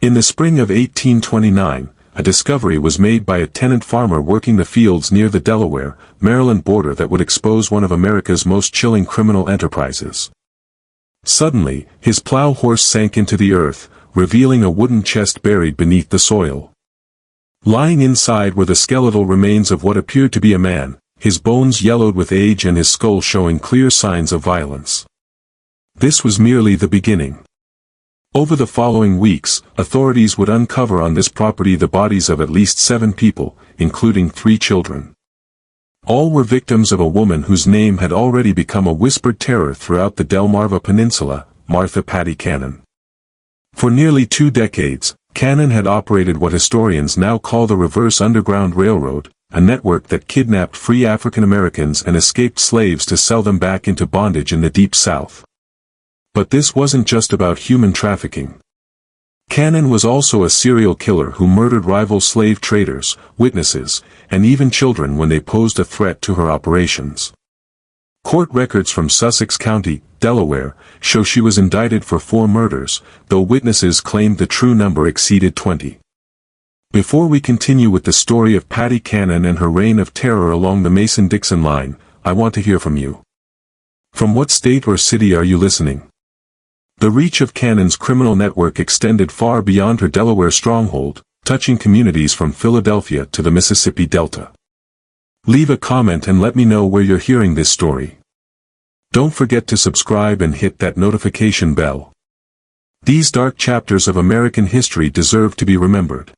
In the spring of 1829, a discovery was made by a tenant farmer working the fields near the Delaware, Maryland border that would expose one of America's most chilling criminal enterprises. Suddenly, his plow horse sank into the earth, revealing a wooden chest buried beneath the soil. Lying inside were the skeletal remains of what appeared to be a man, his bones yellowed with age and his skull showing clear signs of violence. This was merely the beginning. Over the following weeks, authorities would uncover on this property the bodies of at least 7 people, including 3 children. All were victims of a woman whose name had already become a whispered terror throughout the Delmarva Peninsula, Martha Patty Cannon. For nearly 2 decades, Cannon had operated what historians now call the Reverse Underground Railroad, a network that kidnapped free African Americans and escaped slaves to sell them back into bondage in the Deep South. But this wasn't just about human trafficking. Cannon was also a serial killer who murdered rival slave traders, witnesses, and even children when they posed a threat to her operations. Court records from Sussex County, Delaware, show she was indicted for 4 murders, though witnesses claimed the true number exceeded 20. Before we continue with the story of Patty Cannon and her reign of terror along the Mason-Dixon line, I want to hear from you. From what state or city are you listening? The reach of Cannon's criminal network extended far beyond her Delaware stronghold, touching communities from Philadelphia to the Mississippi Delta. Leave a comment and let me know where you're hearing this story. Don't forget to subscribe and hit that notification bell. These dark chapters of American history deserve to be remembered.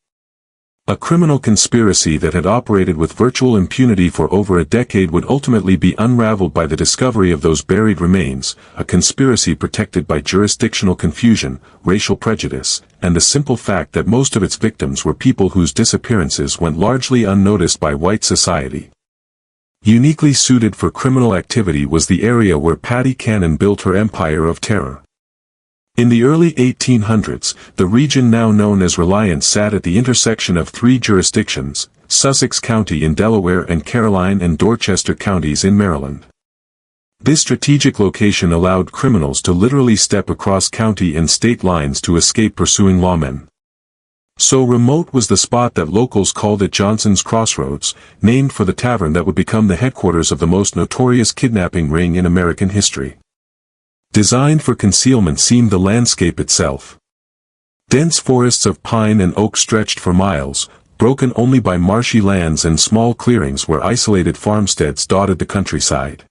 A criminal conspiracy that had operated with virtual impunity for over a decade would ultimately be unraveled by the discovery of those buried remains, a conspiracy protected by jurisdictional confusion, racial prejudice, and the simple fact that most of its victims were people whose disappearances went largely unnoticed by white society. Uniquely suited for criminal activity was the area where Patty Cannon built her empire of terror. In the early 1800s, the region now known as Reliance sat at the intersection of 3 jurisdictions, Sussex County in Delaware and Caroline and Dorchester counties in Maryland. This strategic location allowed criminals to literally step across county and state lines to escape pursuing lawmen. So remote was the spot that locals called it Johnson's Crossroads, named for the tavern that would become the headquarters of the most notorious kidnapping ring in American history. Designed for concealment seemed the landscape itself. Dense forests of pine and oak stretched for miles, broken only by marshy lands and small clearings where isolated farmsteads dotted the countryside.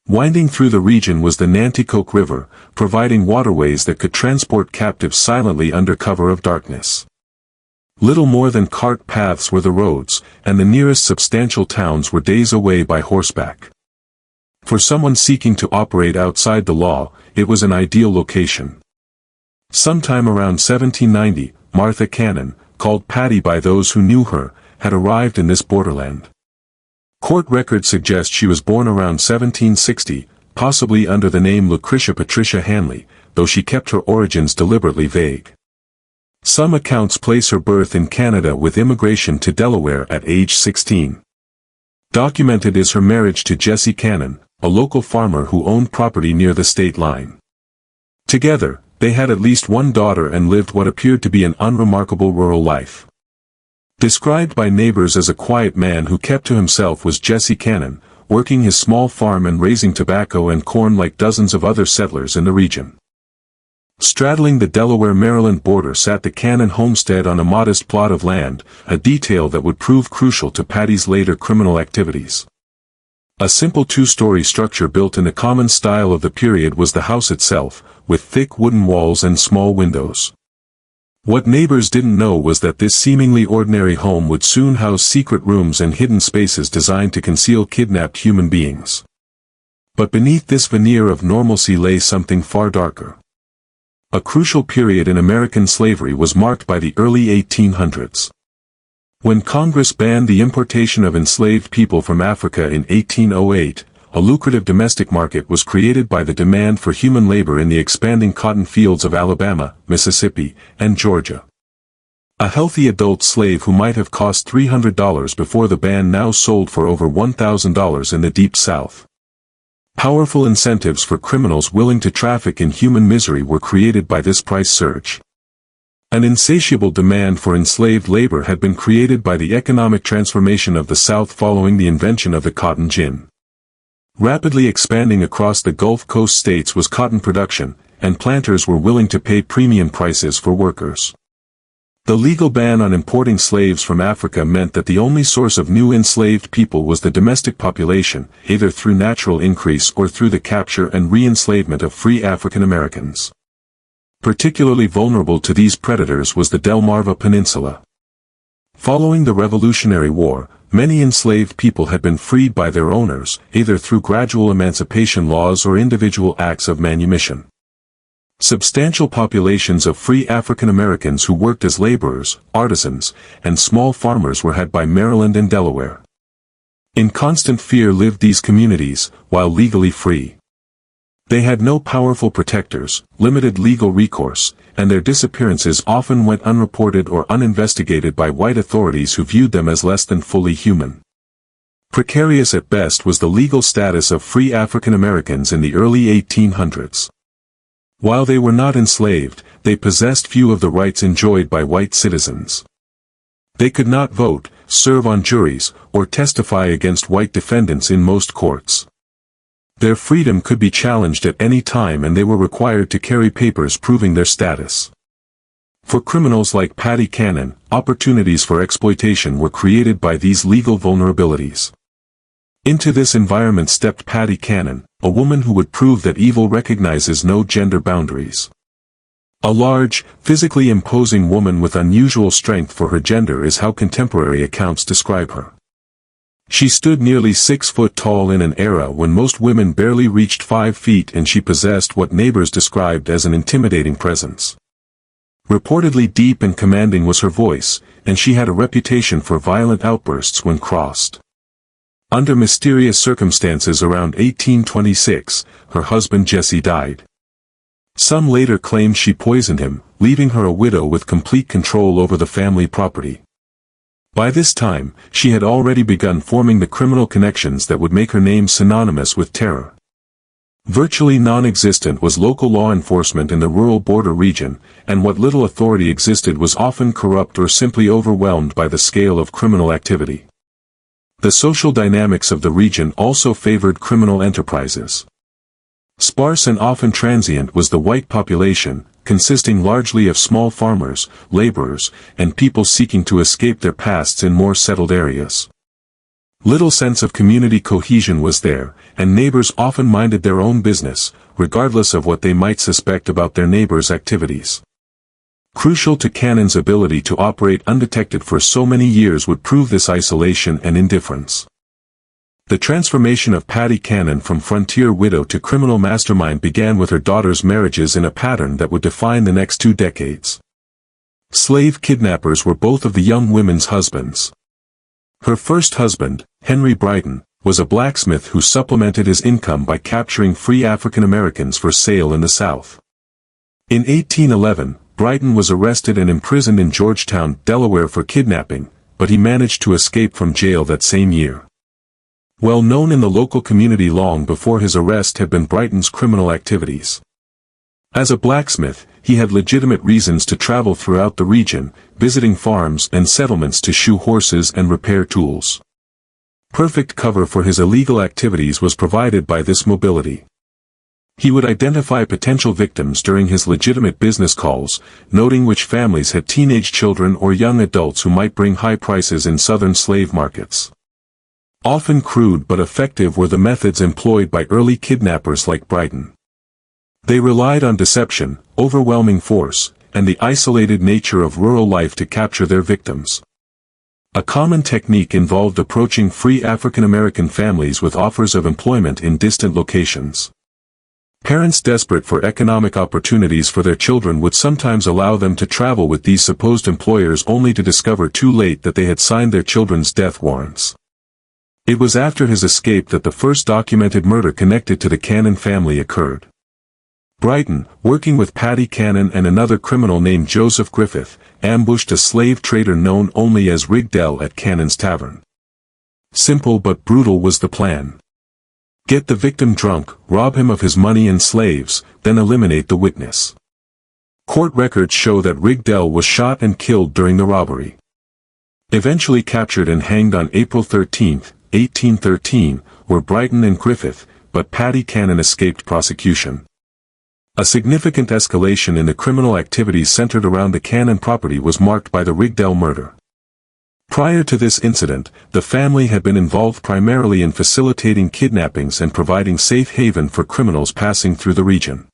Winding through the region was the Nanticoke River, providing waterways that could transport captives silently under cover of darkness. Little more than cart paths were the roads, and the nearest substantial towns were days away by horseback. For someone seeking to operate outside the law, it was an ideal location. Sometime around 1790, Martha Cannon, called Patty by those who knew her, had arrived in this borderland. Court records suggest she was born around 1760, possibly under the name Lucretia Patricia Hanley, though she kept her origins deliberately vague. Some accounts place her birth in Canada with immigration to Delaware at age 16. Documented is her marriage to Jesse Cannon, a local farmer who owned property near the state line. Together, they had at least 1 daughter and lived what appeared to be an unremarkable rural life. Described by neighbors as a quiet man who kept to himself was Jesse Cannon, working his small farm and raising tobacco and corn like dozens of other settlers in the region. Straddling the Delaware-Maryland border sat the Cannon homestead on a modest plot of land, a detail that would prove crucial to Patty's later criminal activities. A simple 2-story structure built in the common style of the period was the house itself, with thick wooden walls and small windows. What neighbors didn't know was that this seemingly ordinary home would soon house secret rooms and hidden spaces designed to conceal kidnapped human beings. But beneath this veneer of normalcy lay something far darker. A crucial period in American slavery was marked by the early 1800s. When Congress banned the importation of enslaved people from Africa in 1808, a lucrative domestic market was created by the demand for human labor in the expanding cotton fields of Alabama, Mississippi, and Georgia. A healthy adult slave who might have cost $300 before the ban now sold for over $1,000 in the Deep South. Powerful incentives for criminals willing to traffic in human misery were created by this price surge. An insatiable demand for enslaved labor had been created by the economic transformation of the South following the invention of the cotton gin. Rapidly expanding across the Gulf Coast states was cotton production, and planters were willing to pay premium prices for workers. The legal ban on importing slaves from Africa meant that the only source of new enslaved people was the domestic population, either through natural increase or through the capture and re-enslavement of free African Americans. Particularly vulnerable to these predators was the Delmarva Peninsula. Following the Revolutionary War, many enslaved people had been freed by their owners, either through gradual emancipation laws or individual acts of manumission. Substantial populations of free African Americans who worked as laborers, artisans, and small farmers were had by Maryland and Delaware. In constant fear lived these communities, while legally free. They had no powerful protectors, limited legal recourse, and their disappearances often went unreported or uninvestigated by white authorities who viewed them as less than fully human. Precarious at best was the legal status of free African Americans in the early 1800s. While they were not enslaved, they possessed few of the rights enjoyed by white citizens. They could not vote, serve on juries, or testify against white defendants in most courts. Their freedom could be challenged at any time, and they were required to carry papers proving their status. For criminals like Patty Cannon, opportunities for exploitation were created by these legal vulnerabilities. Into this environment stepped Patty Cannon, a woman who would prove that evil recognizes no gender boundaries. A large, physically imposing woman with unusual strength for her gender is how contemporary accounts describe her. She stood nearly 6 foot tall in an era when most women barely reached 5 feet, and she possessed what neighbors described as an intimidating presence. Reportedly deep and commanding was her voice, and she had a reputation for violent outbursts when crossed. Under mysterious circumstances around 1826, her husband Jesse died. Some later claimed she poisoned him, leaving her a widow with complete control over the family property. By this time, she had already begun forming the criminal connections that would make her name synonymous with terror. Virtually non-existent was local law enforcement in the rural border region, and what little authority existed was often corrupt or simply overwhelmed by the scale of criminal activity. The social dynamics of the region also favored criminal enterprises. Sparse and often transient was the white population, consisting largely of small farmers, laborers, and people seeking to escape their pasts in more settled areas. Little sense of community cohesion was there, and neighbors often minded their own business, regardless of what they might suspect about their neighbors' activities. Crucial to Cannon's ability to operate undetected for so many years would prove this isolation and indifference. The transformation of Patty Cannon from frontier widow to criminal mastermind began with her daughter's marriages in a pattern that would define the next 2 decades. Slave kidnappers were both of the young women's husbands. Her first husband, Henry Brighton, was a blacksmith who supplemented his income by capturing free African Americans for sale in the South. In 1811, Brighton was arrested and imprisoned in Georgetown, Delaware for kidnapping, but he managed to escape from jail that same year. Well known in the local community long before his arrest had been Brighton's criminal activities. As a blacksmith, he had legitimate reasons to travel throughout the region, visiting farms and settlements to shoe horses and repair tools. Perfect cover for his illegal activities was provided by this mobility. He would identify potential victims during his legitimate business calls, noting which families had teenage children or young adults who might bring high prices in southern slave markets. Often crude but effective were the methods employed by early kidnappers like Brighton. They relied on deception, overwhelming force, and the isolated nature of rural life to capture their victims. A common technique involved approaching free African American families with offers of employment in distant locations. Parents desperate for economic opportunities for their children would sometimes allow them to travel with these supposed employers only to discover too late that they had signed their children's death warrants. It was after his escape that the first documented murder connected to the Cannon family occurred. Brighton, working with Patty Cannon and another criminal named Joseph Griffith, ambushed a slave trader known only as Rigdell at Cannon's tavern. Simple but brutal was the plan. Get the victim drunk, rob him of his money and slaves, then eliminate the witness. Court records show that Rigdell was shot and killed during the robbery. Eventually captured and hanged on April 13, 1813, were Brighton and Griffith, but Paddy Cannon escaped prosecution. A significant escalation in the criminal activities centered around the Cannon property was marked by the Rigdell murder. Prior to this incident, the family had been involved primarily in facilitating kidnappings and providing safe haven for criminals passing through the region.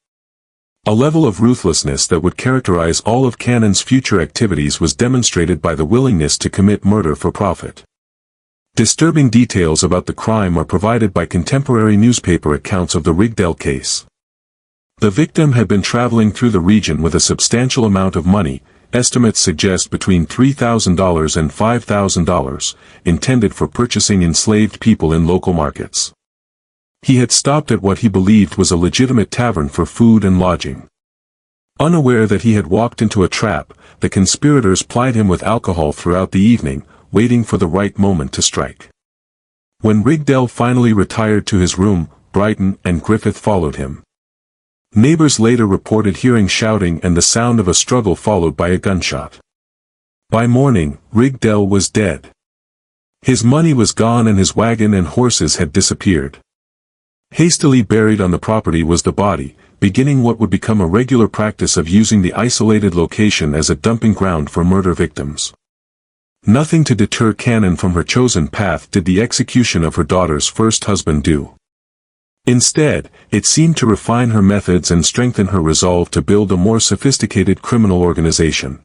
A level of ruthlessness that would characterize all of Cannon's future activities was demonstrated by the willingness to commit murder for profit. Disturbing details about the crime are provided by contemporary newspaper accounts of the Rigdell case. The victim had been traveling through the region with a substantial amount of money, estimates suggest between $3,000 and $5,000, intended for purchasing enslaved people in local markets. He had stopped at what he believed was a legitimate tavern for food and lodging. Unaware that he had walked into a trap, the conspirators plied him with alcohol throughout the evening, waiting for the right moment to strike. When Rigdell finally retired to his room, Brighton and Griffith followed him. Neighbors later reported hearing shouting and the sound of a struggle followed by a gunshot. By morning, Rigdell was dead. His money was gone and his wagon and horses had disappeared. Hastily buried on the property was the body, beginning what would become a regular practice of using the isolated location as a dumping ground for murder victims. Nothing to deter Cannon from her chosen path did the execution of her daughter's first husband do. Instead, it seemed to refine her methods and strengthen her resolve to build a more sophisticated criminal organization.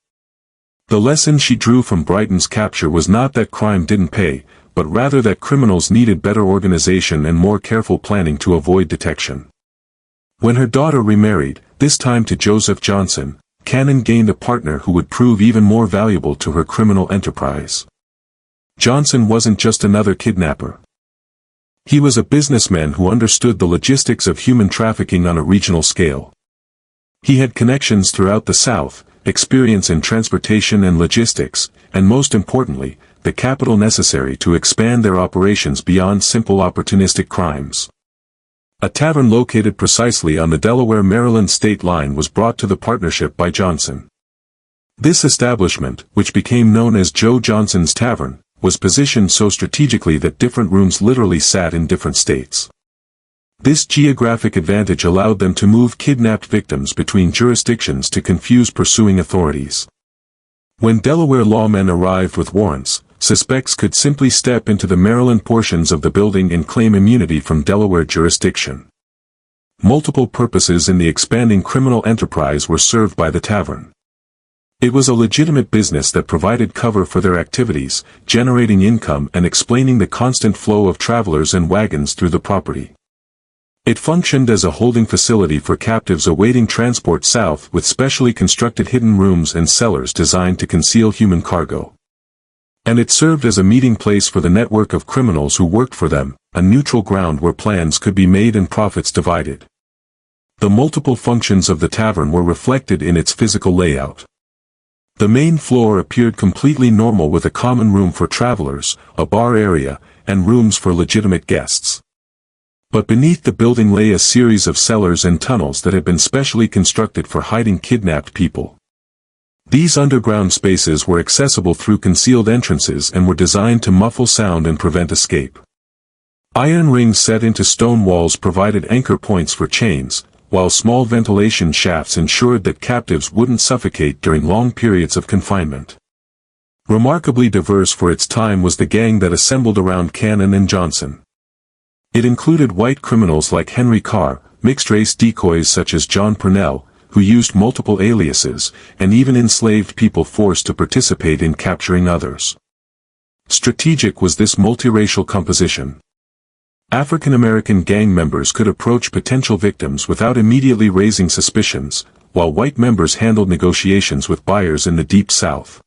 The lesson she drew from Brighton's capture was not that crime didn't pay, but rather that criminals needed better organization and more careful planning to avoid detection. When her daughter remarried, this time to Joseph Johnson, Cannon gained a partner who would prove even more valuable to her criminal enterprise. Johnson wasn't just another kidnapper. He was a businessman who understood the logistics of human trafficking on a regional scale. He had connections throughout the South, experience in transportation and logistics, and most importantly, the capital necessary to expand their operations beyond simple opportunistic crimes. A tavern located precisely on the Delaware-Maryland state line was brought to the partnership by Johnson. This establishment, which became known as Joe Johnson's Tavern, was positioned so strategically that different rooms literally sat in different states. This geographic advantage allowed them to move kidnapped victims between jurisdictions to confuse pursuing authorities. When Delaware lawmen arrived with warrants, suspects could simply step into the Maryland portions of the building and claim immunity from Delaware jurisdiction. Multiple purposes in the expanding criminal enterprise were served by the tavern. It was a legitimate business that provided cover for their activities, generating income and explaining the constant flow of travelers and wagons through the property. It functioned as a holding facility for captives awaiting transport south with specially constructed hidden rooms and cellars designed to conceal human cargo. And it served as a meeting place for the network of criminals who worked for them, a neutral ground where plans could be made and profits divided. The multiple functions of the tavern were reflected in its physical layout. The main floor appeared completely normal with a common room for travelers, a bar area, and rooms for legitimate guests. But beneath the building lay a series of cellars and tunnels that had been specially constructed for hiding kidnapped people. These underground spaces were accessible through concealed entrances and were designed to muffle sound and prevent escape. Iron rings set into stone walls provided anchor points for chains, while small ventilation shafts ensured that captives wouldn't suffocate during long periods of confinement. Remarkably diverse for its time was the gang that assembled around Cannon and Johnson. It included white criminals like Henry Carr, mixed-race decoys such as John Purnell, who used multiple aliases, and even enslaved people forced to participate in capturing others. Strategic was this multiracial composition. African American gang members could approach potential victims without immediately raising suspicions, while white members handled negotiations with buyers in the Deep South.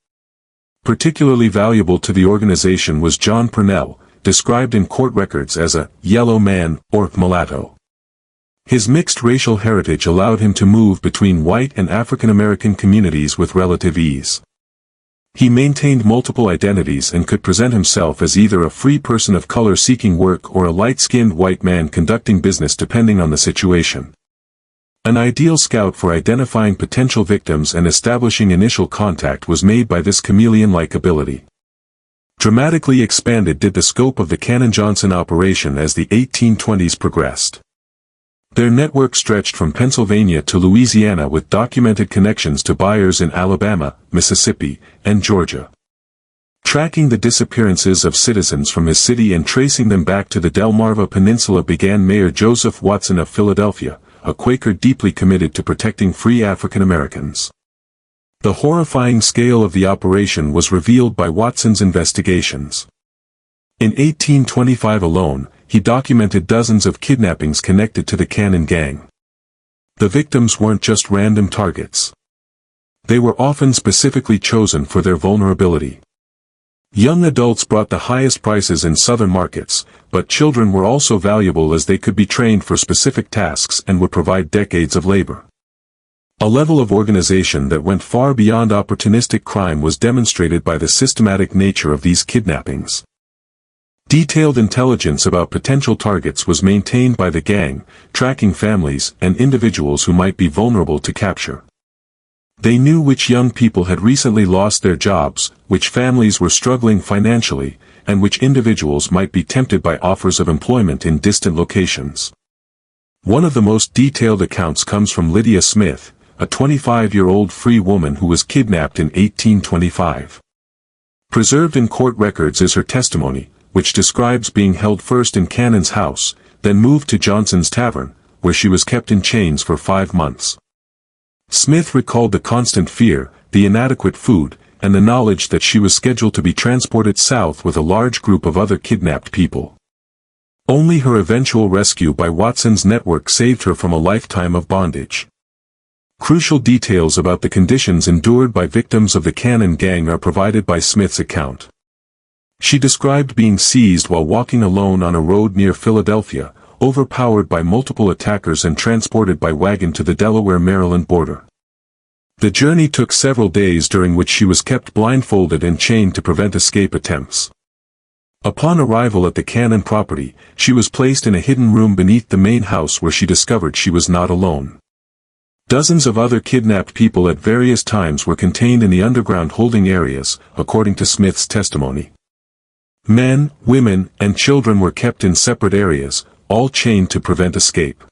Particularly valuable to the organization was John Purnell, described in court records as a yellow man or mulatto. His mixed racial heritage allowed him to move between white and African American communities with relative ease. He maintained multiple identities and could present himself as either a free person of color seeking work or a light-skinned white man conducting business depending on the situation. An ideal scout for identifying potential victims and establishing initial contact was made by this chameleon-like ability. Dramatically expanded did the scope of the Cannon-Johnson operation as the 1820s progressed. Their network stretched from Pennsylvania to Louisiana with documented connections to buyers in Alabama, Mississippi, and Georgia. Tracking the disappearances of citizens from his city and tracing them back to the Delmarva Peninsula began Mayor Joseph Watson of Philadelphia, a Quaker deeply committed to protecting free African Americans. The horrifying scale of the operation was revealed by Watson's investigations. In 1825 alone, he documented dozens of kidnappings connected to the Cannon gang. The victims weren't just random targets. They were often specifically chosen for their vulnerability. Young adults brought the highest prices in southern markets, but children were also valuable as they could be trained for specific tasks and would provide decades of labor. A level of organization that went far beyond opportunistic crime was demonstrated by the systematic nature of these kidnappings. Detailed intelligence about potential targets was maintained by the gang, tracking families and individuals who might be vulnerable to capture. They knew which young people had recently lost their jobs, which families were struggling financially, and which individuals might be tempted by offers of employment in distant locations. One of the most detailed accounts comes from Lydia Smith, a 25-year-old free woman who was kidnapped in 1825. Preserved in court records is her testimony, which describes being held first in Cannon's house, then moved to Johnson's Tavern, where she was kept in chains for 5 months. Smith recalled the constant fear, the inadequate food, and the knowledge that she was scheduled to be transported south with a large group of other kidnapped people. Only her eventual rescue by Watson's network saved her from a lifetime of bondage. Crucial details about the conditions endured by victims of the Cannon gang are provided by Smith's account. She described being seized while walking alone on a road near Philadelphia, overpowered by multiple attackers and transported by wagon to the Delaware-Maryland border. The journey took several days during which she was kept blindfolded and chained to prevent escape attempts. Upon arrival at the Cannon property, she was placed in a hidden room beneath the main house where she discovered she was not alone. Dozens of other kidnapped people at various times were contained in the underground holding areas, according to Smith's testimony. Men, women, and children were kept in separate areas, all chained to prevent escape.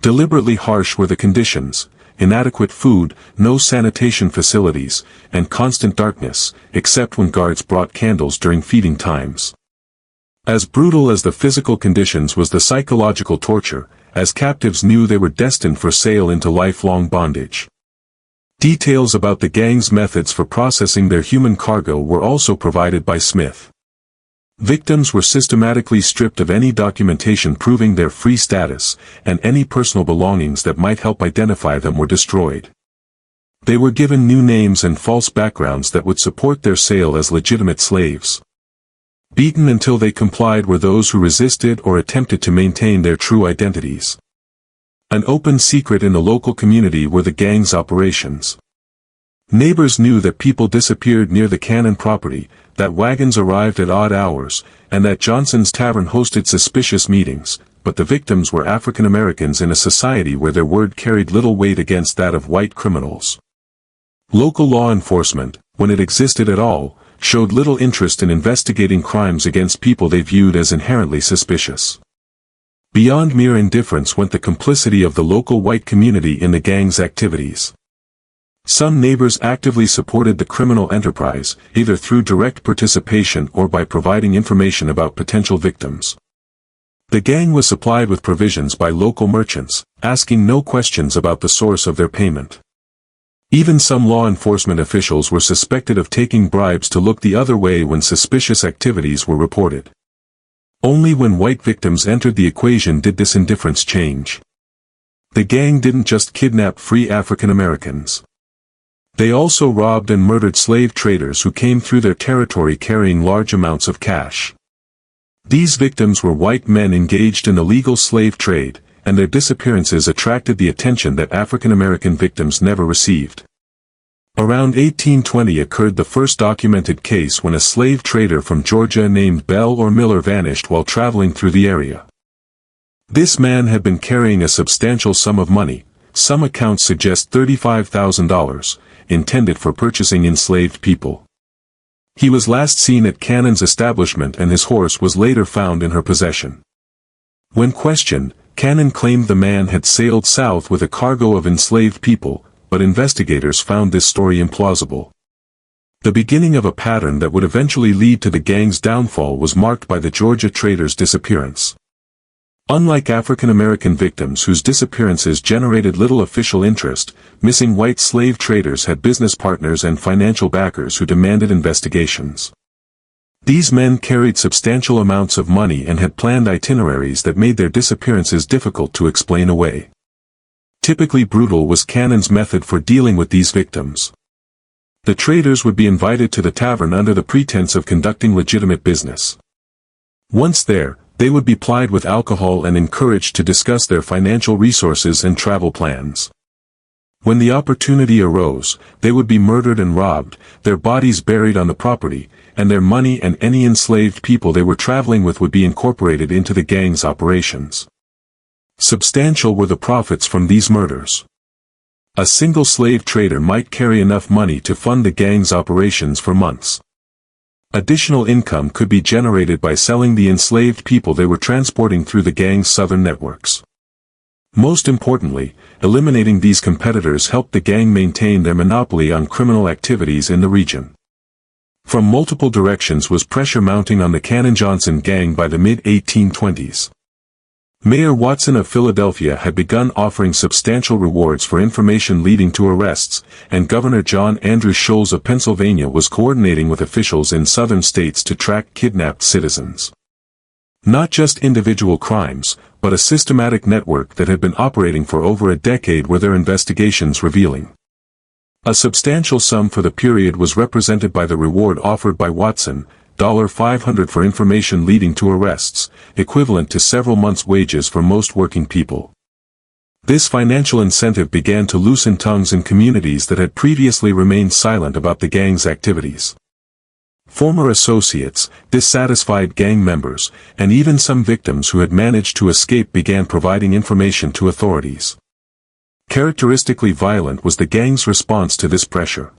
Deliberately harsh were the conditions: inadequate food, no sanitation facilities, and constant darkness, except when guards brought candles during feeding times. As brutal as the physical conditions was the psychological torture, as captives knew they were destined for sale into lifelong bondage. Details about the gang's methods for processing their human cargo were also provided by Smith. Victims were systematically stripped of any documentation proving their free status, and any personal belongings that might help identify them were destroyed. They were given new names and false backgrounds that would support their sale as legitimate slaves. Beaten until they complied were those who resisted or attempted to maintain their true identities. An open secret in the local community were the gang's operations. Neighbors knew that people disappeared near the Cannon property, that wagons arrived at odd hours, and that Johnson's Tavern hosted suspicious meetings, but the victims were African Americans in a society where their word carried little weight against that of white criminals. Local law enforcement, when it existed at all, showed little interest in investigating crimes against people they viewed as inherently suspicious. Beyond mere indifference went the complicity of the local white community in the gang's activities. Some neighbors actively supported the criminal enterprise, either through direct participation or by providing information about potential victims. The gang was supplied with provisions by local merchants, asking no questions about the source of their payment. Even some law enforcement officials were suspected of taking bribes to look the other way when suspicious activities were reported. Only when white victims entered the equation did this indifference change. The gang didn't just kidnap free African Americans. They also robbed and murdered slave traders who came through their territory carrying large amounts of cash. These victims were white men engaged in the legal slave trade, and their disappearances attracted the attention that African American victims never received. Around 1820 occurred the first documented case when a slave trader from Georgia named Bell or Miller vanished while traveling through the area. This man had been carrying a substantial sum of money, some accounts suggest $35,000, intended for purchasing enslaved people. He was last seen at Cannon's establishment and his horse was later found in her possession. When questioned, Cannon claimed the man had sailed south with a cargo of enslaved people, but investigators found this story implausible. The beginning of a pattern that would eventually lead to the gang's downfall was marked by the Georgia trader's disappearance. Unlike African American victims whose disappearances generated little official interest, missing white slave traders had business partners and financial backers who demanded investigations. These men carried substantial amounts of money and had planned itineraries that made their disappearances difficult to explain away. Typically brutal was Cannon's method for dealing with these victims. The traders would be invited to the tavern under the pretense of conducting legitimate business. Once there, they would be plied with alcohol and encouraged to discuss their financial resources and travel plans. When the opportunity arose, they would be murdered and robbed, their bodies buried on the property, and their money and any enslaved people they were traveling with would be incorporated into the gang's operations. Substantial were the profits from these murders. A single slave trader might carry enough money to fund the gang's operations for months. Additional income could be generated by selling the enslaved people they were transporting through the gang's southern networks. Most importantly, eliminating these competitors helped the gang maintain their monopoly on criminal activities in the region. From multiple directions was pressure mounting on the Cannon-Johnson gang by the mid-1820s. Mayor Watson of Philadelphia had begun offering substantial rewards for information leading to arrests, and Governor John Andrew Scholes of Pennsylvania was coordinating with officials in southern states to track kidnapped citizens. Not just individual crimes, but a systematic network that had been operating for over a decade were their investigations revealing. A substantial sum for the period was represented by the reward offered by Watson, $500 for information leading to arrests, equivalent to several months' wages for most working people. This financial incentive began to loosen tongues in communities that had previously remained silent about the gang's activities. Former associates, dissatisfied gang members, and even some victims who had managed to escape began providing information to authorities. Characteristically violent was the gang's response to this pressure.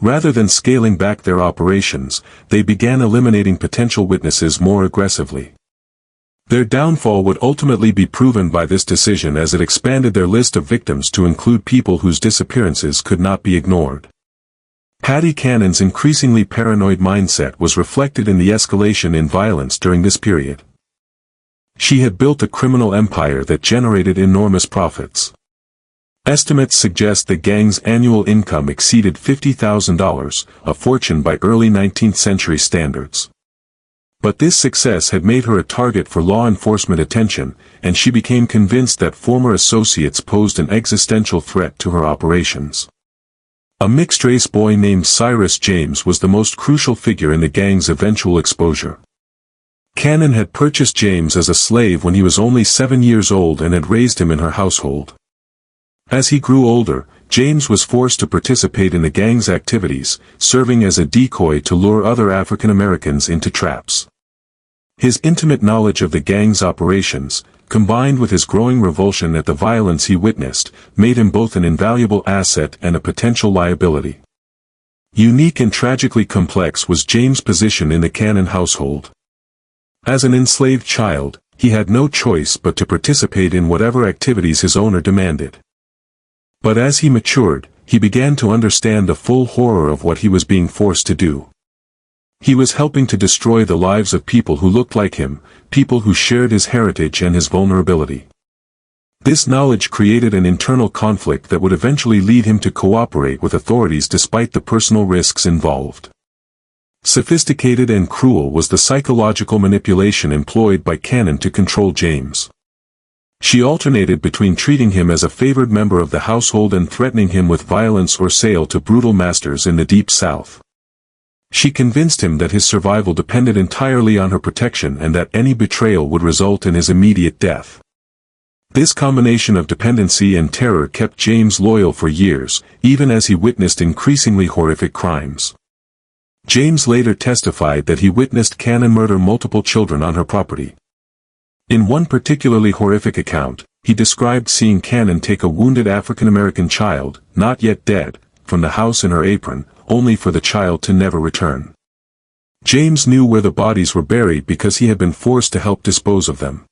Rather than scaling back their operations, they began eliminating potential witnesses more aggressively. Their downfall would ultimately be proven by this decision as it expanded their list of victims to include people whose disappearances could not be ignored. Patty Cannon's increasingly paranoid mindset was reflected in the escalation in violence during this period. She had built a criminal empire that generated enormous profits. Estimates suggest the gang's annual income exceeded $50,000, a fortune by early 19th century standards. But this success had made her a target for law enforcement attention, and she became convinced that former associates posed an existential threat to her operations. A mixed-race boy named Cyrus James was the most crucial figure in the gang's eventual exposure. Cannon had purchased James as a slave when he was only 7 years old and had raised him in her household. As he grew older, James was forced to participate in the gang's activities, serving as a decoy to lure other African Americans into traps. His intimate knowledge of the gang's operations, combined with his growing revulsion at the violence he witnessed, made him both an invaluable asset and a potential liability. Unique and tragically complex was James' position in the Cannon household. As an enslaved child, he had no choice but to participate in whatever activities his owner demanded. But as he matured, he began to understand the full horror of what he was being forced to do. He was helping to destroy the lives of people who looked like him, people who shared his heritage and his vulnerability. This knowledge created an internal conflict that would eventually lead him to cooperate with authorities despite the personal risks involved. Sophisticated and cruel was the psychological manipulation employed by Cannon to control James. She alternated between treating him as a favored member of the household and threatening him with violence or sale to brutal masters in the Deep South. She convinced him that his survival depended entirely on her protection and that any betrayal would result in his immediate death. This combination of dependency and terror kept James loyal for years, even as he witnessed increasingly horrific crimes. James later testified that he witnessed Cannon murder multiple children on her property. In one particularly horrific account, he described seeing Cannon take a wounded African-American child, not yet dead, from the house in her apron, only for the child to never return. James knew where the bodies were buried because he had been forced to help dispose of them.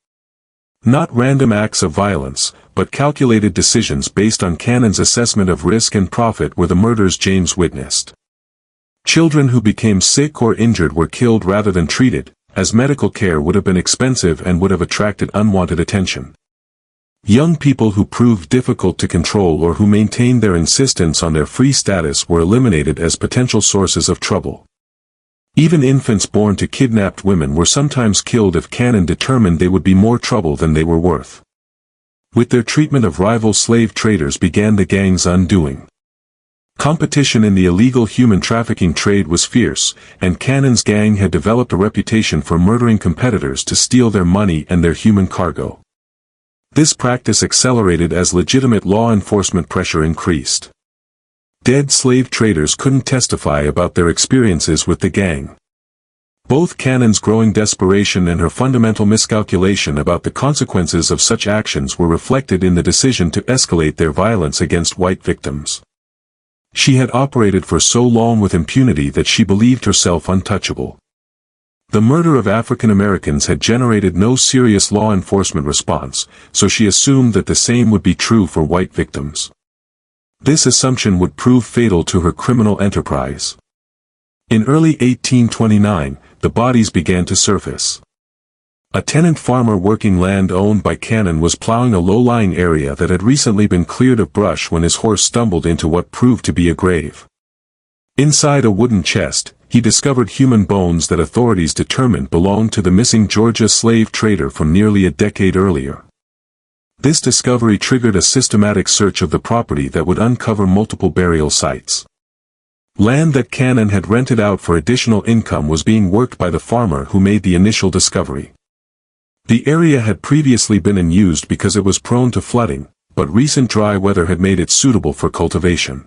Not random acts of violence, but calculated decisions based on Cannon's assessment of risk and profit were the murders James witnessed. Children who became sick or injured were killed rather than treated, as medical care would have been expensive and would have attracted unwanted attention. Young people who proved difficult to control or who maintained their insistence on their free status were eliminated as potential sources of trouble. Even infants born to kidnapped women were sometimes killed if Cannon determined they would be more trouble than they were worth. With their treatment of rival slave traders began the gang's undoing. Competition in the illegal human trafficking trade was fierce, and Cannon's gang had developed a reputation for murdering competitors to steal their money and their human cargo. This practice accelerated as legitimate law enforcement pressure increased. Dead slave traders couldn't testify about their experiences with the gang. Both Cannon's growing desperation and her fundamental miscalculation about the consequences of such actions were reflected in the decision to escalate their violence against white victims. She had operated for so long with impunity that she believed herself untouchable. The murder of African Americans had generated no serious law enforcement response, so she assumed that the same would be true for white victims. This assumption would prove fatal to her criminal enterprise. In early 1829, the bodies began to surface. A tenant farmer working land owned by Cannon was plowing a low-lying area that had recently been cleared of brush when his horse stumbled into what proved to be a grave. Inside a wooden chest, he discovered human bones that authorities determined belonged to the missing Georgia slave trader from nearly a decade earlier. This discovery triggered a systematic search of the property that would uncover multiple burial sites. Land that Cannon had rented out for additional income was being worked by the farmer who made the initial discovery. The area had previously been unused because it was prone to flooding, but recent dry weather had made it suitable for cultivation.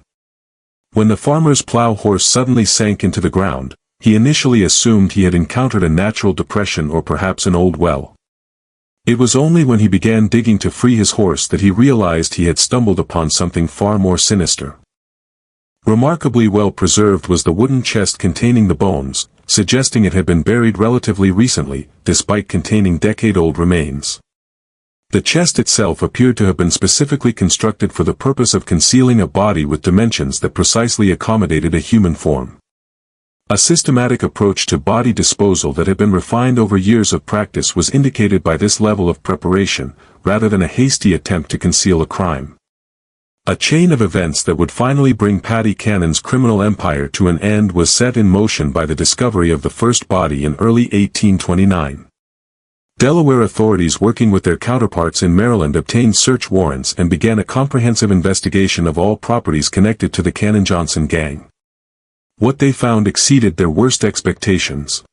When the farmer's plow horse suddenly sank into the ground, he initially assumed he had encountered a natural depression or perhaps an old well. It was only when he began digging to free his horse that he realized he had stumbled upon something far more sinister. Remarkably well preserved was the wooden chest containing the bones, suggesting it had been buried relatively recently, despite containing decade-old remains. The chest itself appeared to have been specifically constructed for the purpose of concealing a body with dimensions that precisely accommodated a human form. A systematic approach to body disposal that had been refined over years of practice was indicated by this level of preparation, rather than a hasty attempt to conceal a crime. A chain of events that would finally bring Paddy Cannon's criminal empire to an end was set in motion by the discovery of the first body in early 1829. Delaware authorities working with their counterparts in Maryland obtained search warrants and began a comprehensive investigation of all properties connected to the Cannon-Johnson gang. What they found exceeded their worst expectations.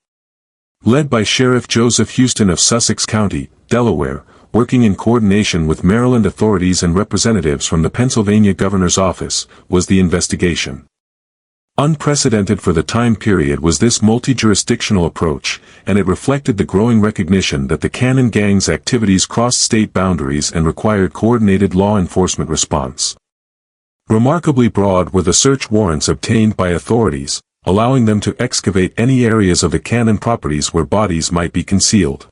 Led by Sheriff Joseph Houston of Sussex County, Delaware, working in coordination with Maryland authorities and representatives from the Pennsylvania governor's office, was the investigation. Unprecedented for the time period was this multi-jurisdictional approach, and it reflected the growing recognition that the Cannon gang's activities crossed state boundaries and required coordinated law enforcement response. Remarkably broad were the search warrants obtained by authorities, allowing them to excavate any areas of the Cannon properties where bodies might be concealed.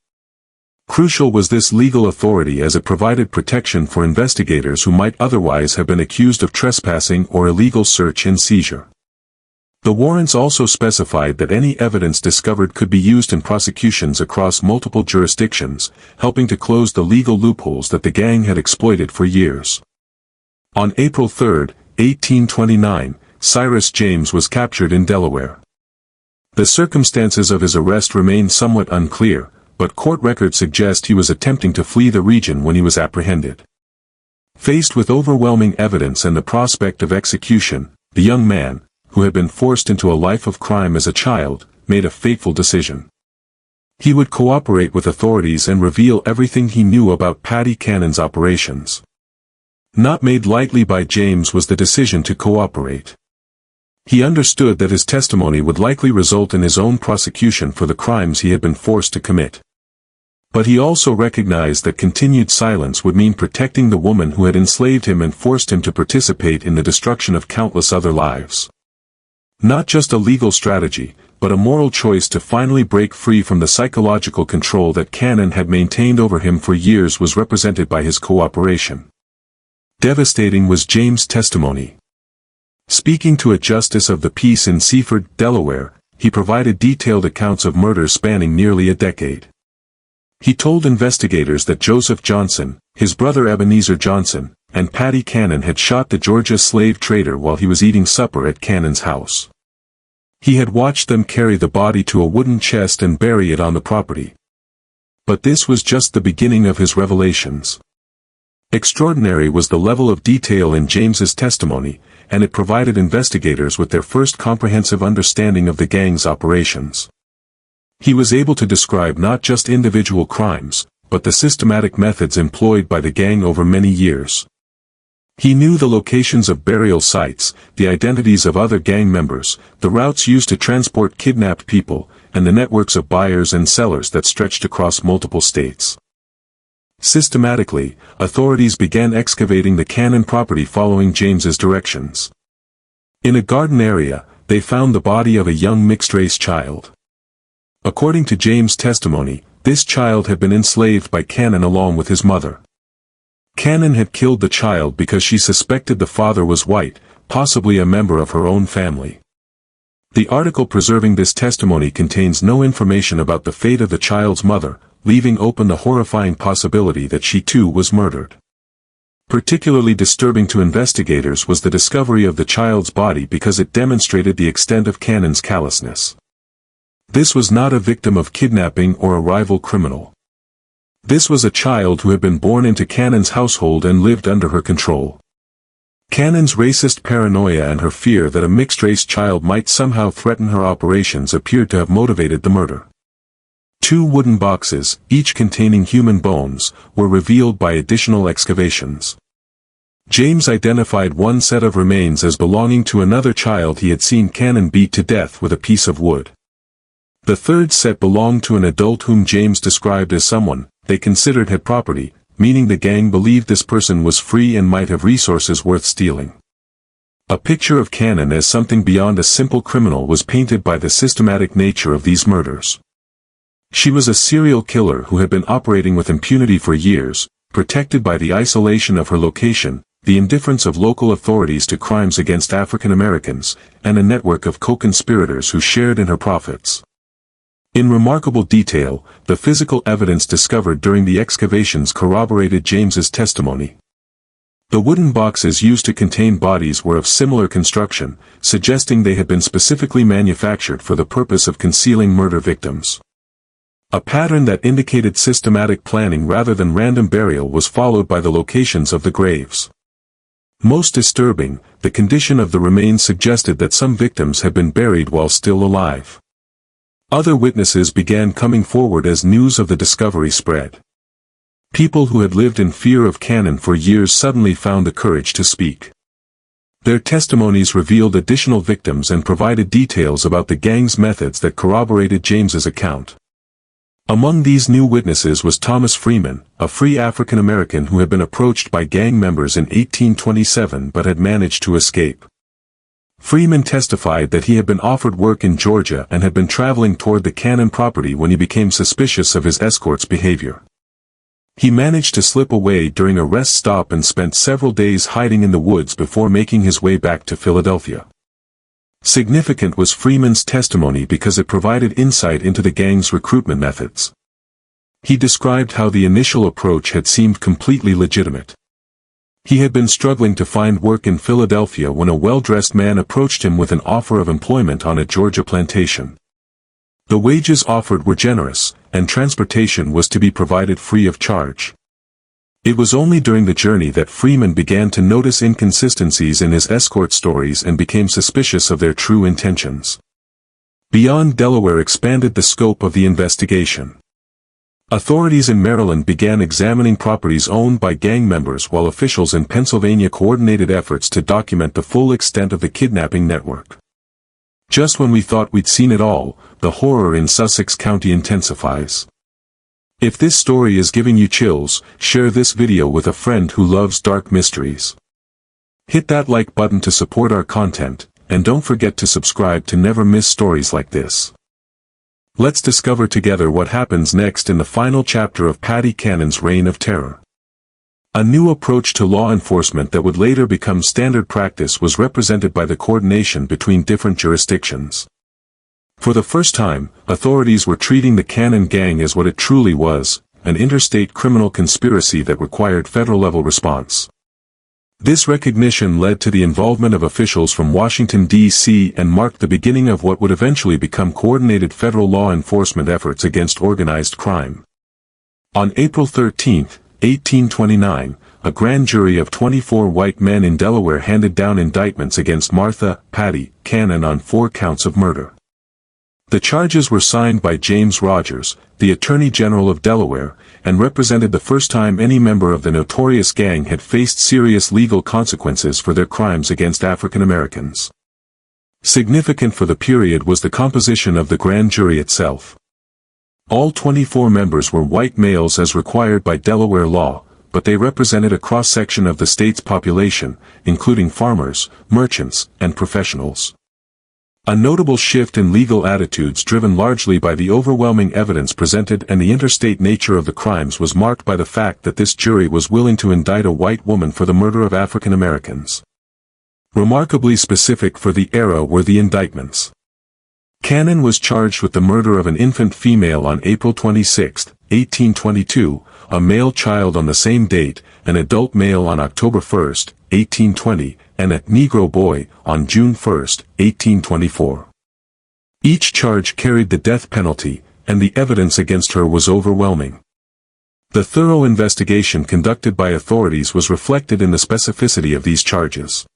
Crucial was this legal authority as it provided protection for investigators who might otherwise have been accused of trespassing or illegal search and seizure. The warrants also specified that any evidence discovered could be used in prosecutions across multiple jurisdictions, helping to close the legal loopholes that the gang had exploited for years. On April 3, 1829, Cyrus James was captured in Delaware. The circumstances of his arrest remain somewhat unclear, but court records suggest he was attempting to flee the region when he was apprehended. Faced with overwhelming evidence and the prospect of execution, the young man, who had been forced into a life of crime as a child, made a fateful decision. He would cooperate with authorities and reveal everything he knew about Paddy Cannon's operations. Not made lightly by James was the decision to cooperate. He understood that his testimony would likely result in his own prosecution for the crimes he had been forced to commit. But he also recognized that continued silence would mean protecting the woman who had enslaved him and forced him to participate in the destruction of countless other lives. Not just a legal strategy, but a moral choice to finally break free from the psychological control that Cannon had maintained over him for years was represented by his cooperation. Devastating was James' testimony. Speaking to a justice of the peace in Seaford, Delaware, he provided detailed accounts of murders spanning nearly a decade. He told investigators that Joseph Johnson, his brother Ebenezer Johnson, and Patty Cannon had shot the Georgia slave trader while he was eating supper at Cannon's house. He had watched them carry the body to a wooden chest and bury it on the property. But this was just the beginning of his revelations. Extraordinary was the level of detail in James's testimony, and it provided investigators with their first comprehensive understanding of the gang's operations. He was able to describe not just individual crimes, but the systematic methods employed by the gang over many years. He knew the locations of burial sites, the identities of other gang members, the routes used to transport kidnapped people, and the networks of buyers and sellers that stretched across multiple states. Systematically, authorities began excavating the Cannon property following James's directions. In a garden area, they found the body of a young mixed-race child. According to James' testimony, this child had been enslaved by Cannon along with his mother. Cannon had killed the child because she suspected the father was white, possibly a member of her own family. The article preserving this testimony contains no information about the fate of the child's mother, leaving open the horrifying possibility that she too was murdered. Particularly disturbing to investigators was the discovery of the child's body because it demonstrated the extent of Cannon's callousness. This was not a victim of kidnapping or a rival criminal. This was a child who had been born into Cannon's household and lived under her control. Cannon's racist paranoia and her fear that a mixed-race child might somehow threaten her operations appeared to have motivated the murder. 2 wooden boxes, each containing human bones, were revealed by additional excavations. James identified one set of remains as belonging to another child he had seen Cannon beat to death with a piece of wood. The third set belonged to an adult whom James described as someone they considered had property, meaning the gang believed this person was free and might have resources worth stealing. A picture of Cannon as something beyond a simple criminal was painted by the systematic nature of these murders. She was a serial killer who had been operating with impunity for years, protected by the isolation of her location, the indifference of local authorities to crimes against African Americans, and a network of co-conspirators who shared in her profits. In remarkable detail, the physical evidence discovered during the excavations corroborated James's testimony. The wooden boxes used to contain bodies were of similar construction, suggesting they had been specifically manufactured for the purpose of concealing murder victims. A pattern that indicated systematic planning rather than random burial was followed by the locations of the graves. Most disturbing, the condition of the remains suggested that some victims had been buried while still alive. Other witnesses began coming forward as news of the discovery spread. People who had lived in fear of Cannon for years suddenly found the courage to speak. Their testimonies revealed additional victims and provided details about the gang's methods that corroborated James's account. Among these new witnesses was Thomas Freeman, a free African American who had been approached by gang members in 1827 but had managed to escape. Freeman testified that he had been offered work in Georgia and had been traveling toward the Cannon property when he became suspicious of his escort's behavior. He managed to slip away during a rest stop and spent several days hiding in the woods before making his way back to Philadelphia. Significant was Freeman's testimony because it provided insight into the gang's recruitment methods. He described how the initial approach had seemed completely legitimate. He had been struggling to find work in Philadelphia when a well-dressed man approached him with an offer of employment on a Georgia plantation. The wages offered were generous, and transportation was to be provided free of charge. It was only during the journey that Freeman began to notice inconsistencies in his escort stories and became suspicious of their true intentions. Beyond Delaware expanded the scope of the investigation. Authorities in Maryland began examining properties owned by gang members while officials in Pennsylvania coordinated efforts to document the full extent of the kidnapping network. Just when we thought we'd seen it all, the horror in Sussex County intensifies. If this story is giving you chills, share this video with a friend who loves dark mysteries. Hit that like button to support our content, and don't forget to subscribe to never miss stories like this. Let's discover together what happens next in the final chapter of Paddy Cannon's reign of terror. A new approach to law enforcement that would later become standard practice was represented by the coordination between different jurisdictions. For the first time, authorities were treating the Cannon gang as what it truly was, an interstate criminal conspiracy that required federal-level response. This recognition led to the involvement of officials from Washington, D.C. and marked the beginning of what would eventually become coordinated federal law enforcement efforts against organized crime. On April 13, 1829, a grand jury of 24 white men in Delaware handed down indictments against Martha, Paddy, Cannon on 4 counts of murder. The charges were signed by James Rogers, the Attorney General of Delaware, and represented the first time any member of the notorious gang had faced serious legal consequences for their crimes against African Americans. Significant for the period was the composition of the grand jury itself. All 24 members were white males as required by Delaware law, but they represented a cross-section of the state's population, including farmers, merchants, and professionals. A notable shift in legal attitudes driven largely by the overwhelming evidence presented and the interstate nature of the crimes was marked by the fact that this jury was willing to indict a white woman for the murder of African Americans. Remarkably specific for the era were the indictments. Cannon was charged with the murder of an infant female on April 26, 1822, a male child on the same date, an adult male on October 1, 1820, and a Negro boy on June 1, 1824. Each charge carried the death penalty, and the evidence against her was overwhelming. The thorough investigation conducted by authorities was reflected in the specificity of these charges.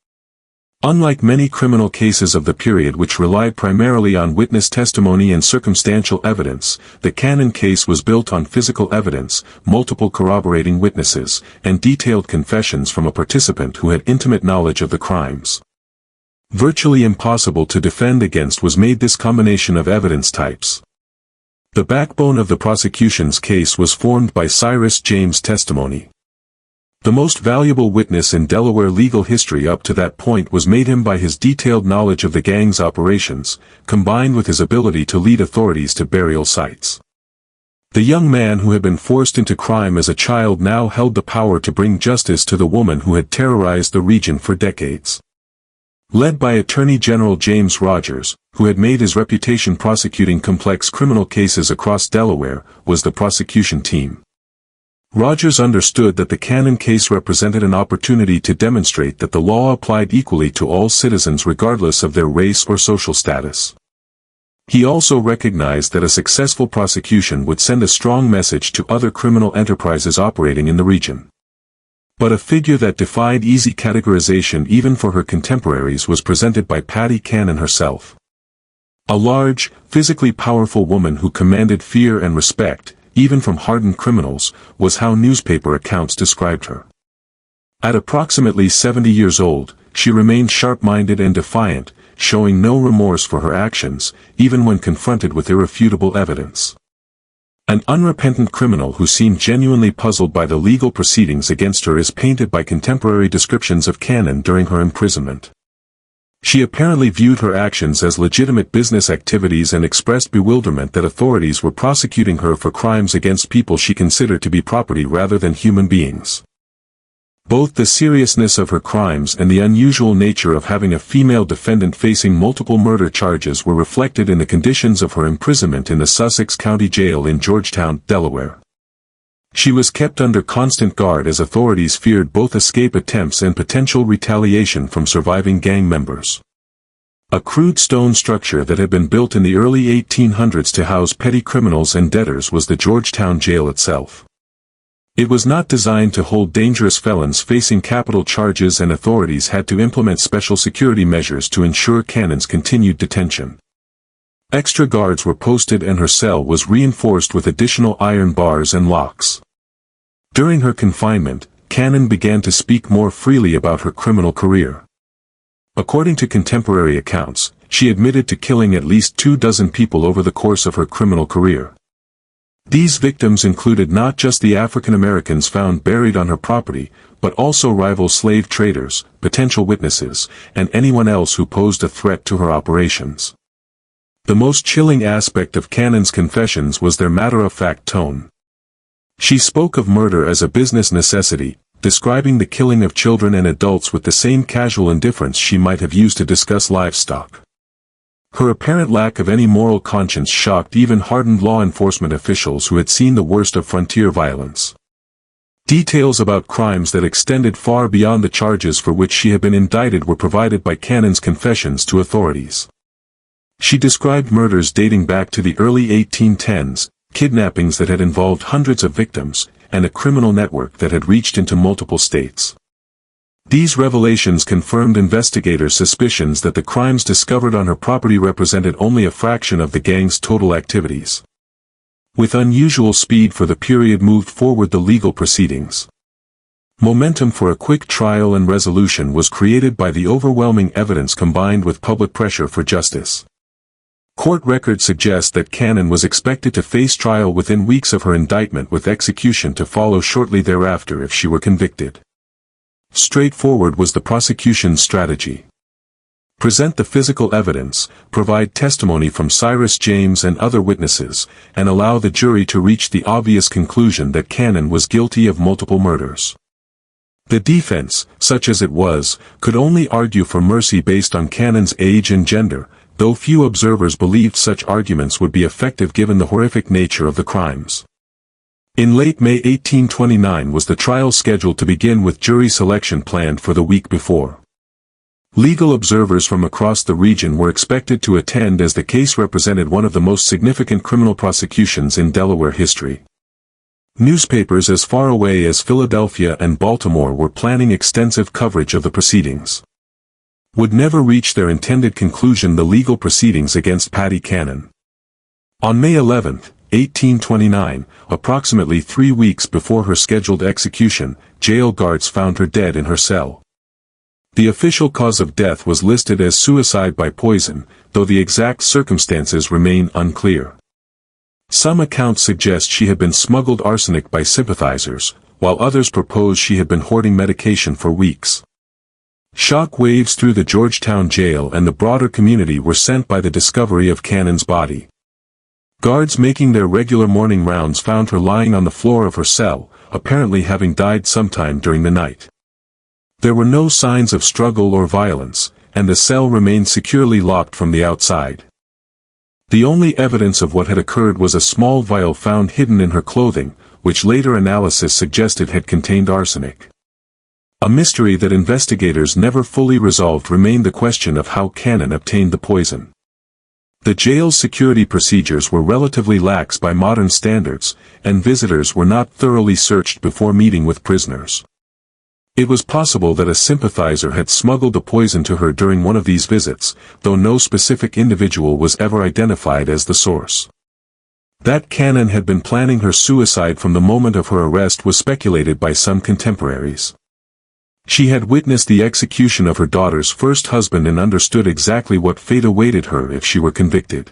Unlike many criminal cases of the period which relied primarily on witness testimony and circumstantial evidence, the Cannon case was built on physical evidence, multiple corroborating witnesses, and detailed confessions from a participant who had intimate knowledge of the crimes. Virtually impossible to defend against was made this combination of evidence types. The backbone of the prosecution's case was formed by Cyrus James' testimony. The most valuable witness in Delaware legal history up to that point was made him by his detailed knowledge of the gang's operations, combined with his ability to lead authorities to burial sites. The young man who had been forced into crime as a child now held the power to bring justice to the woman who had terrorized the region for decades. Led by Attorney General James Rogers, who had made his reputation prosecuting complex criminal cases across Delaware, was the prosecution team. Rogers understood that the Cannon case represented an opportunity to demonstrate that the law applied equally to all citizens regardless of their race or social status. He also recognized that a successful prosecution would send a strong message to other criminal enterprises operating in the region. But a figure that defied easy categorization even for her contemporaries was presented by Paddy Cannon herself. A large, physically powerful woman who commanded fear and respect, even from hardened criminals, was how newspaper accounts described her. At approximately 70 years old, she remained sharp-minded and defiant, showing no remorse for her actions, even when confronted with irrefutable evidence. An unrepentant criminal who seemed genuinely puzzled by the legal proceedings against her is painted by contemporary descriptions of Cannon during her imprisonment. She apparently viewed her actions as legitimate business activities and expressed bewilderment that authorities were prosecuting her for crimes against people she considered to be property rather than human beings. Both the seriousness of her crimes and the unusual nature of having a female defendant facing multiple murder charges were reflected in the conditions of her imprisonment in the Sussex County Jail in Georgetown, Delaware. She was kept under constant guard as authorities feared both escape attempts and potential retaliation from surviving gang members. A crude stone structure that had been built in the early 1800s to house petty criminals and debtors was the Georgetown Jail itself. It was not designed to hold dangerous felons facing capital charges, and authorities had to implement special security measures to ensure Cannon's continued detention. Extra guards were posted and her cell was reinforced with additional iron bars and locks. During her confinement, Cannon began to speak more freely about her criminal career. According to contemporary accounts, she admitted to killing at least 24 people over the course of her criminal career. These victims included not just the African Americans found buried on her property, but also rival slave traders, potential witnesses, and anyone else who posed a threat to her operations. The most chilling aspect of Cannon's confessions was their matter-of-fact tone. She spoke of murder as a business necessity, describing the killing of children and adults with the same casual indifference she might have used to discuss livestock. Her apparent lack of any moral conscience shocked even hardened law enforcement officials who had seen the worst of frontier violence. Details about crimes that extended far beyond the charges for which she had been indicted were provided by Cannon's confessions to authorities. She described murders dating back to the early 1810s, kidnappings that had involved hundreds of victims, and a criminal network that had reached into multiple states. These revelations confirmed investigators' suspicions that the crimes discovered on her property represented only a fraction of the gang's total activities. With unusual speed for the period moved forward the legal proceedings. Momentum for a quick trial and resolution was created by the overwhelming evidence combined with public pressure for justice. Court records suggest that Cannon was expected to face trial within weeks of her indictment, with execution to follow shortly thereafter if she were convicted. Straightforward was the prosecution's strategy. Present the physical evidence, provide testimony from Cyrus James and other witnesses, and allow the jury to reach the obvious conclusion that Cannon was guilty of multiple murders. The defense, such as it was, could only argue for mercy based on Cannon's age and gender, though few observers believed such arguments would be effective given the horrific nature of the crimes. In late May 1829 was the trial scheduled to begin, with jury selection planned for the week before. Legal observers from across the region were expected to attend as the case represented one of the most significant criminal prosecutions in Delaware history. Newspapers as far away as Philadelphia and Baltimore were planning extensive coverage of the proceedings. Would never reach their intended conclusion the legal proceedings against Patty Cannon. On May 11, 1829, approximately 3 weeks before her scheduled execution, jail guards found her dead in her cell. The official cause of death was listed as suicide by poison, though the exact circumstances remain unclear. Some accounts suggest she had been smuggled arsenic by sympathizers, while others propose she had been hoarding medication for weeks. Shock waves through the Georgetown jail and the broader community were sent by the discovery of Cannon's body. Guards making their regular morning rounds found her lying on the floor of her cell, apparently having died sometime during the night. There were no signs of struggle or violence, and the cell remained securely locked from the outside. The only evidence of what had occurred was a small vial found hidden in her clothing, which later analysis suggested had contained arsenic. A mystery that investigators never fully resolved remained the question of how Cannon obtained the poison. The jail's security procedures were relatively lax by modern standards, and visitors were not thoroughly searched before meeting with prisoners. It was possible that a sympathizer had smuggled the poison to her during one of these visits, though no specific individual was ever identified as the source. That Cannon had been planning her suicide from the moment of her arrest was speculated by some contemporaries. She had witnessed the execution of her daughter's first husband and understood exactly what fate awaited her if she were convicted.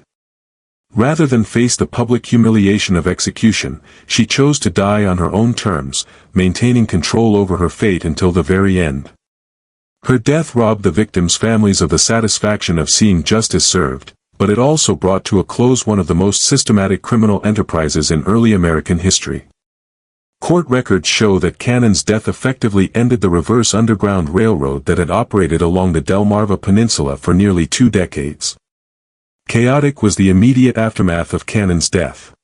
Rather than face the public humiliation of execution, she chose to die on her own terms, maintaining control over her fate until the very end. Her death robbed the victims' families of the satisfaction of seeing justice served, but it also brought to a close one of the most systematic criminal enterprises in early American history. Court records show that Cannon's death effectively ended the reverse Underground Railroad that had operated along the Delmarva Peninsula for nearly 2 decades. Chaotic was the immediate aftermath of Cannon's death.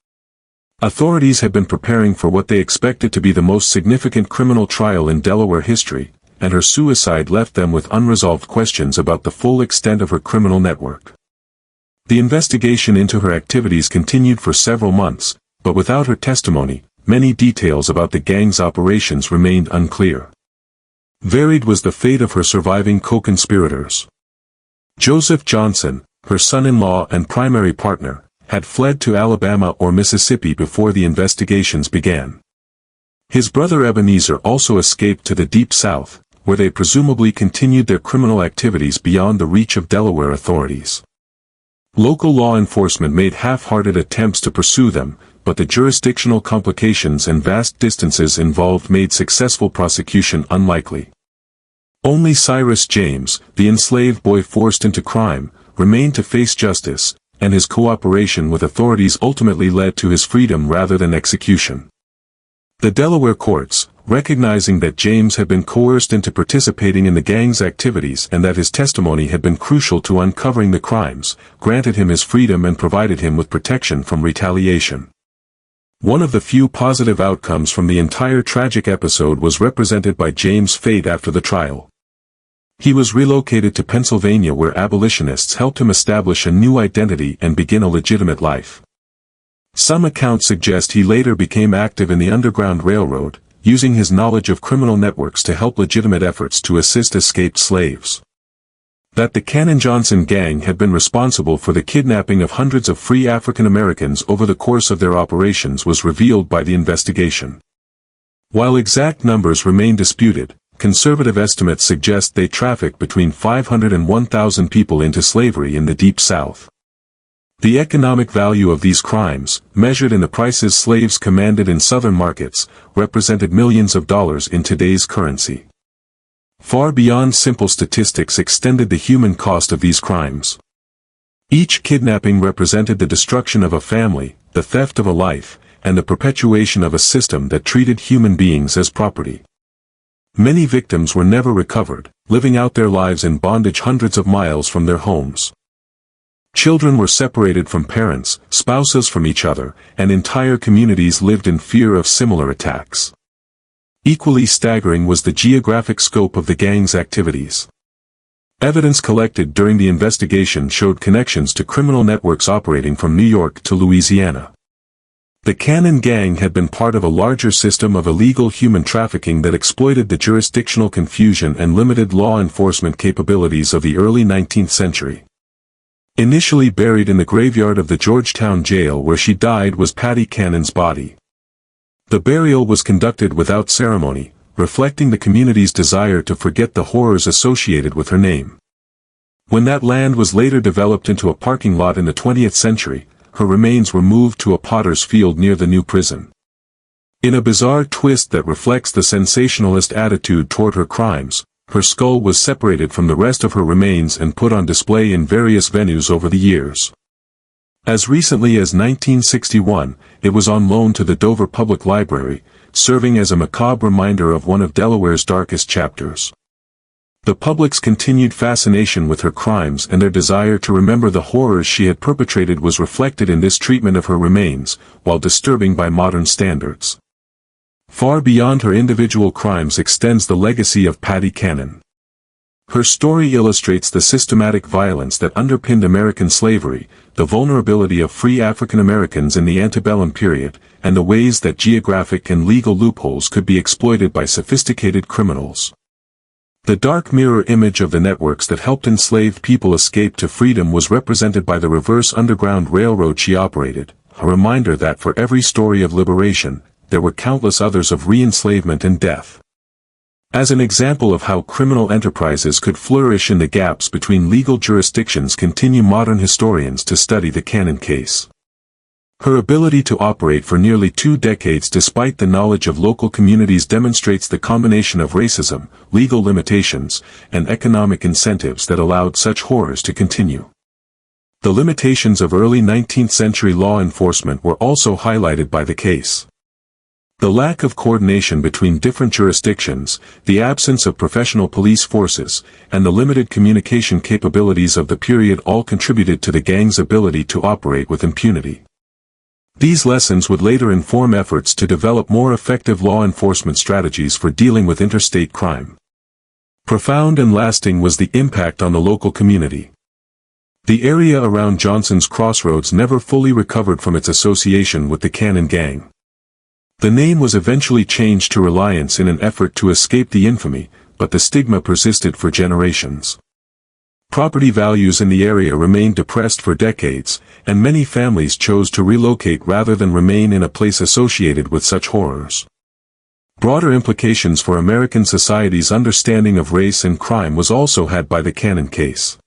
Authorities had been preparing for what they expected to be the most significant criminal trial in Delaware history, and her suicide left them with unresolved questions about the full extent of her criminal network. The investigation into her activities continued for several months, but without her testimony, many details about the gang's operations remained unclear. Varied was the fate of her surviving co-conspirators. Joseph Johnson, her son-in-law and primary partner, had fled to Alabama or Mississippi before the investigations began. His brother Ebenezer also escaped to the Deep South, where they presumably continued their criminal activities beyond the reach of Delaware authorities. Local law enforcement made half-hearted attempts to pursue them, but the jurisdictional complications and vast distances involved made successful prosecution unlikely. Only Cyrus James, the enslaved boy forced into crime, remained to face justice, and his cooperation with authorities ultimately led to his freedom rather than execution. The Delaware courts, recognizing that James had been coerced into participating in the gang's activities and that his testimony had been crucial to uncovering the crimes, granted him his freedom and provided him with protection from retaliation. One of the few positive outcomes from the entire tragic episode was represented by James' fate after the trial. He was relocated to Pennsylvania, where abolitionists helped him establish a new identity and begin a legitimate life. Some accounts suggest he later became active in the Underground Railroad, using his knowledge of criminal networks to help legitimate efforts to assist escaped slaves. That the Cannon-Johnson gang had been responsible for the kidnapping of hundreds of free African Americans over the course of their operations was revealed by the investigation. While exact numbers remain disputed, conservative estimates suggest they trafficked between 500 and 1,000 people into slavery in the Deep South. The economic value of these crimes, measured in the prices slaves commanded in southern markets, represented millions of dollars in today's currency. Far beyond simple statistics extended the human cost of these crimes. Each kidnapping represented the destruction of a family, the theft of a life, and the perpetuation of a system that treated human beings as property. Many victims were never recovered, living out their lives in bondage hundreds of miles from their homes. Children were separated from parents, spouses from each other, and entire communities lived in fear of similar attacks. Equally staggering was the geographic scope of the gang's activities. Evidence collected during the investigation showed connections to criminal networks operating from New York to Louisiana. The Cannon gang had been part of a larger system of illegal human trafficking that exploited the jurisdictional confusion and limited law enforcement capabilities of the early 19th century. Initially buried in the graveyard of the Georgetown jail where she died was Patty Cannon's body. The burial was conducted without ceremony, reflecting the community's desire to forget the horrors associated with her name. When that land was later developed into a parking lot in the 20th century, her remains were moved to a potter's field near the new prison. In a bizarre twist that reflects the sensationalist attitude toward her crimes, her skull was separated from the rest of her remains and put on display in various venues over the years. As recently as 1961, it was on loan to the Dover Public Library, serving as a macabre reminder of one of Delaware's darkest chapters. The public's continued fascination with her crimes and their desire to remember the horrors she had perpetrated was reflected in this treatment of her remains, while disturbing by modern standards. Far beyond her individual crimes extends the legacy of Patty Cannon. Her story illustrates the systematic violence that underpinned American slavery, the vulnerability of free African Americans in the antebellum period, and the ways that geographic and legal loopholes could be exploited by sophisticated criminals. The dark mirror image of the networks that helped enslaved people escape to freedom was represented by the reverse Underground Railroad she operated, a reminder that for every story of liberation, there were countless others of re-enslavement and death. As an example of how criminal enterprises could flourish in the gaps between legal jurisdictions, continue modern historians to study the Cannon case. Her ability to operate for nearly 2 decades despite the knowledge of local communities demonstrates the combination of racism, legal limitations, and economic incentives that allowed such horrors to continue. The limitations of early 19th century law enforcement were also highlighted by the case. The lack of coordination between different jurisdictions, the absence of professional police forces, and the limited communication capabilities of the period all contributed to the gang's ability to operate with impunity. These lessons would later inform efforts to develop more effective law enforcement strategies for dealing with interstate crime. Profound and lasting was the impact on the local community. The area around Johnson's Crossroads never fully recovered from its association with the Cannon gang. The name was eventually changed to Reliance in an effort to escape the infamy, but the stigma persisted for generations. Property values in the area remained depressed for decades, and many families chose to relocate rather than remain in a place associated with such horrors. Broader implications for American society's understanding of race and crime was also had by the Cannon case.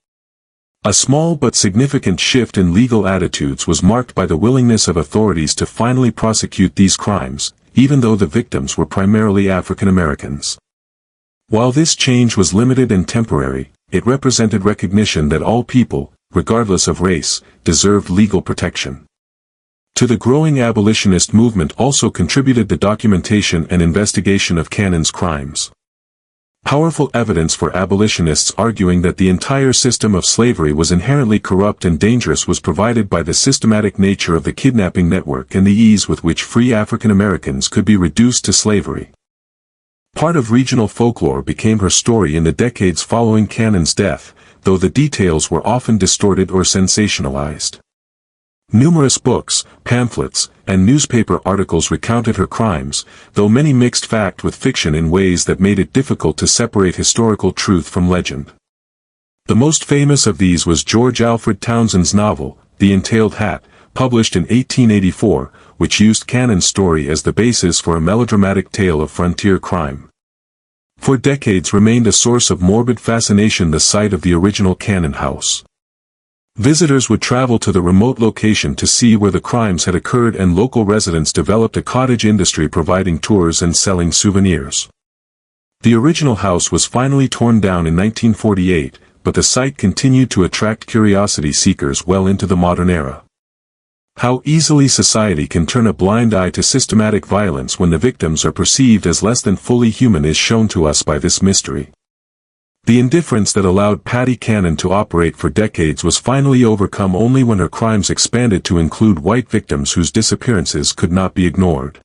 A small but significant shift in legal attitudes was marked by the willingness of authorities to finally prosecute these crimes, even though the victims were primarily African Americans. While this change was limited and temporary, it represented recognition that all people, regardless of race, deserved legal protection. To the growing abolitionist movement also contributed the documentation and investigation of Cannon's crimes. Powerful evidence for abolitionists arguing that the entire system of slavery was inherently corrupt and dangerous was provided by the systematic nature of the kidnapping network and the ease with which free African Americans could be reduced to slavery. Part of regional folklore became her story in the decades following Cannon's death, though the details were often distorted or sensationalized. Numerous books, pamphlets, and newspaper articles recounted her crimes, though many mixed fact with fiction in ways that made it difficult to separate historical truth from legend. The most famous of these was George Alfred Townsend's novel, The Entailed Hat, published in 1884, which used Cannon's story as the basis for a melodramatic tale of frontier crime. For decades remained a source of morbid fascination the site of the original Cannon house. Visitors would travel to the remote location to see where the crimes had occurred, and local residents developed a cottage industry providing tours and selling souvenirs. The original house was finally torn down in 1948, but the site continued to attract curiosity seekers well into the modern era. How easily society can turn a blind eye to systematic violence when the victims are perceived as less than fully human is shown to us by this mystery. The indifference that allowed Patty Cannon to operate for decades was finally overcome only when her crimes expanded to include white victims whose disappearances could not be ignored.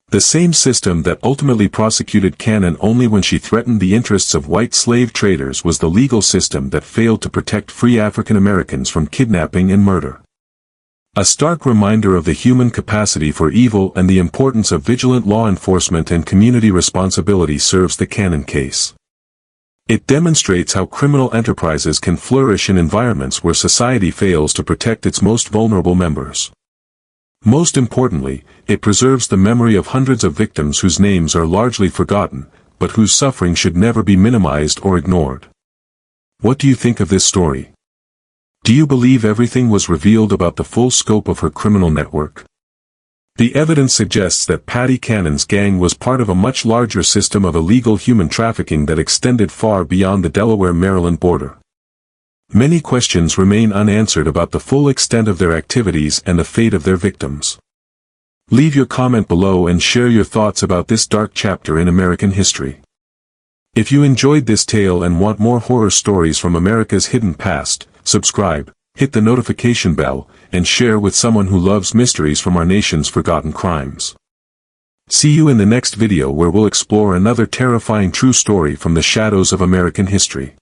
The same system that ultimately prosecuted Cannon only when she threatened the interests of white slave traders was the legal system that failed to protect free African Americans from kidnapping and murder. A stark reminder of the human capacity for evil and the importance of vigilant law enforcement and community responsibility serves the Cannon case. It demonstrates how criminal enterprises can flourish in environments where society fails to protect its most vulnerable members. Most importantly, it preserves the memory of hundreds of victims whose names are largely forgotten, but whose suffering should never be minimized or ignored. What do you think of this story? Do you believe everything was revealed about the full scope of her criminal network? The evidence suggests that Patty Cannon's gang was part of a much larger system of illegal human trafficking that extended far beyond the Delaware-Maryland border. Many questions remain unanswered about the full extent of their activities and the fate of their victims. Leave your comment below and share your thoughts about this dark chapter in American history. If you enjoyed this tale and want more horror stories from America's hidden past, subscribe, hit the notification bell, and share with someone who loves mysteries from our nation's forgotten crimes. See you in the next video where we'll explore another terrifying true story from the shadows of American history.